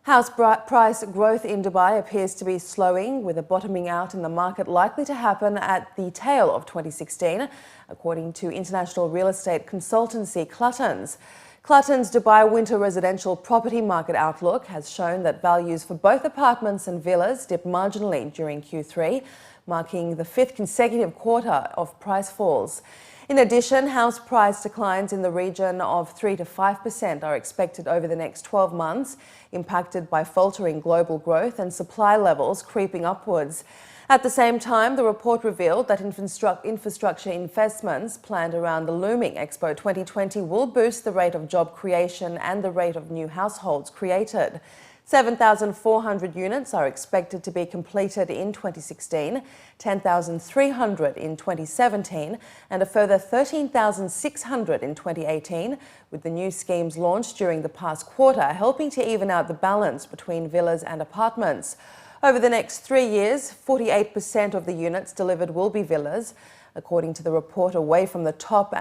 House price growth in Dubai appears to be slowing, with a bottoming out in the market likely to happen at the tail of 2016, according to international real estate consultancy Clutton's. Clutton's Dubai winter residential property market outlook has shown that values for both apartments and villas dipped marginally during Q3, marking the fifth consecutive quarter of price falls. In addition, house price declines in the region of 3 to 5% are expected over the next 12 months, impacted by faltering global growth and supply levels creeping upwards. At the same time, the report revealed that infrastructure investments planned around the looming Expo 2020 will boost the rate of job creation and the rate of new households created. 7,400 units are expected to be completed in 2016, 10,300 in 2017 and a further 13,600 in 2018, with the new schemes launched during the past quarter helping to even out the balance between villas and apartments. Over the next 3 years, 48% of the units delivered will be villas. According to the report, away from the top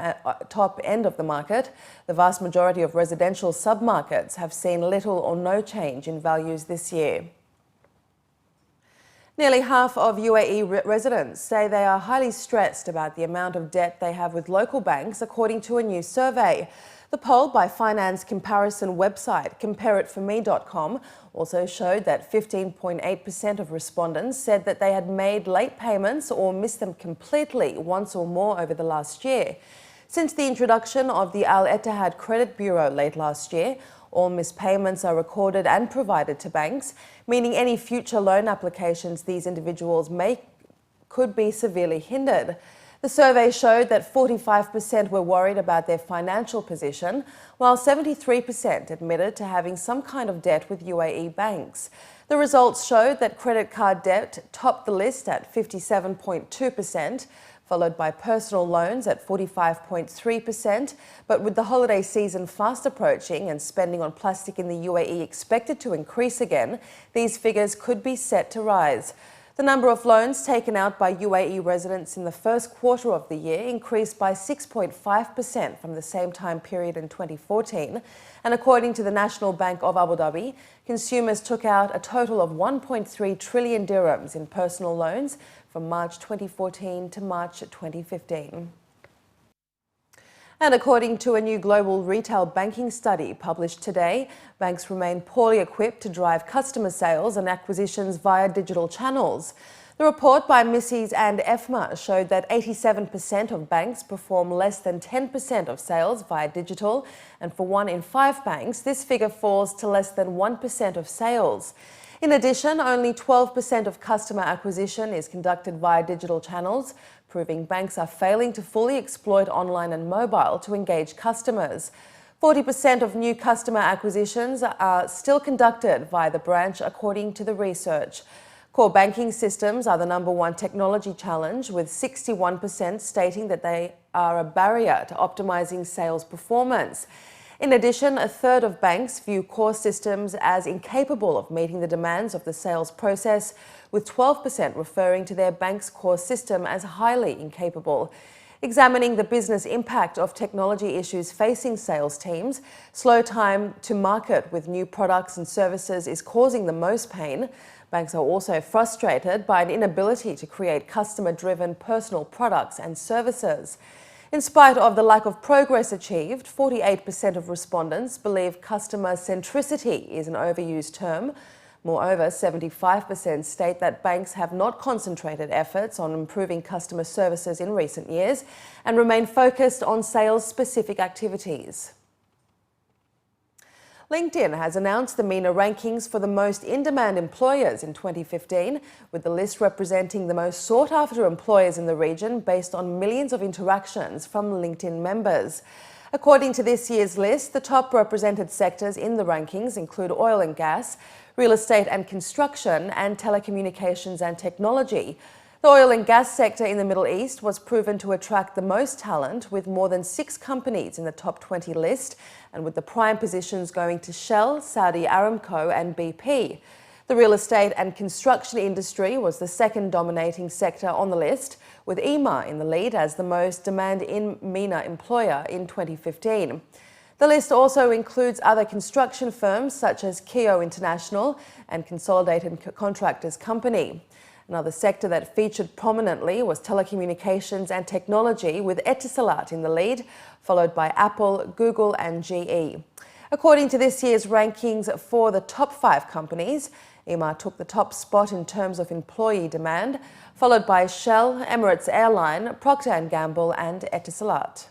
end of the market, the vast majority of residential submarkets have seen little or no change in values this year. Nearly half of UAE residents say they are highly stressed about the amount of debt they have with local banks, according to a new survey. The poll by finance comparison website compareitforme.com also showed that 15.8% of respondents said that they had made late payments or missed them completely once or more over the last year. Since the introduction of the Al Ittihad Credit Bureau late last year, all missed payments are recorded and provided to banks, meaning any future loan applications these individuals make could be severely hindered. The survey showed that 45% were worried about their financial position, while 73% admitted to having some kind of debt with UAE banks. The results showed that credit card debt topped the list at 57.2%, followed by personal loans at 45.3%, but with the holiday season fast approaching and spending on plastic in the UAE expected to increase again, these figures could be set to rise. The number of loans taken out by UAE residents in the first quarter of the year increased by 6.5% from the same time period in 2014. And according to the National Bank of Abu Dhabi, consumers took out a total of 1.3 trillion dirhams in personal loans from March 2014 to March 2015. And according to a new global retail banking study published today, banks remain poorly equipped to drive customer sales and acquisitions via digital channels. The report by Mises and EFMA showed that 87% of banks perform less than 10% of sales via digital, and for 1 in 5 banks, this figure falls to less than 1% of sales. In addition, only 12% of customer acquisition is conducted via digital channels, proving banks are failing to fully exploit online and mobile to engage customers. 40% of new customer acquisitions are still conducted via the branch, according to the research. Core banking systems are the #1 technology challenge, with 61% stating that they are a barrier to optimizing sales performance. In addition, a third of banks view core systems as incapable of meeting the demands of the sales process, with 12% referring to their bank's core system as highly incapable. Examining the business impact of technology issues facing sales teams, slow time to market with new products and services is causing the most pain. Banks are also frustrated by an inability to create customer-driven personal products and services. In spite of the lack of progress achieved, 48% of respondents believe customer centricity is an overused term. Moreover, 75% state that banks have not concentrated efforts on improving customer services in recent years and remain focused on sales-specific activities. LinkedIn has announced the MENA rankings for the most in-demand employers in 2015, with the list representing the most sought-after employers in the region based on millions of interactions from LinkedIn members. According to this year's list, the top represented sectors in the rankings include oil and gas, real estate and construction, and telecommunications and technology. The oil and gas sector in the Middle East was proven to attract the most talent, with more than 6 companies in the top 20 list, and with the prime positions going to Shell, Saudi Aramco and BP. The real estate and construction industry was the second dominating sector on the list, with EMA in the lead as the most demand in MENA employer in 2015. The list also includes other construction firms such as Keo International and Consolidated Contractors Company. Another sector that featured prominently was telecommunications and technology, with Etisalat in the lead, followed by Apple, Google and GE. According to this year's rankings for the top 5 companies, Emaar took the top spot in terms of employee demand, followed by Shell, Emirates Airline, Procter & Gamble and Etisalat.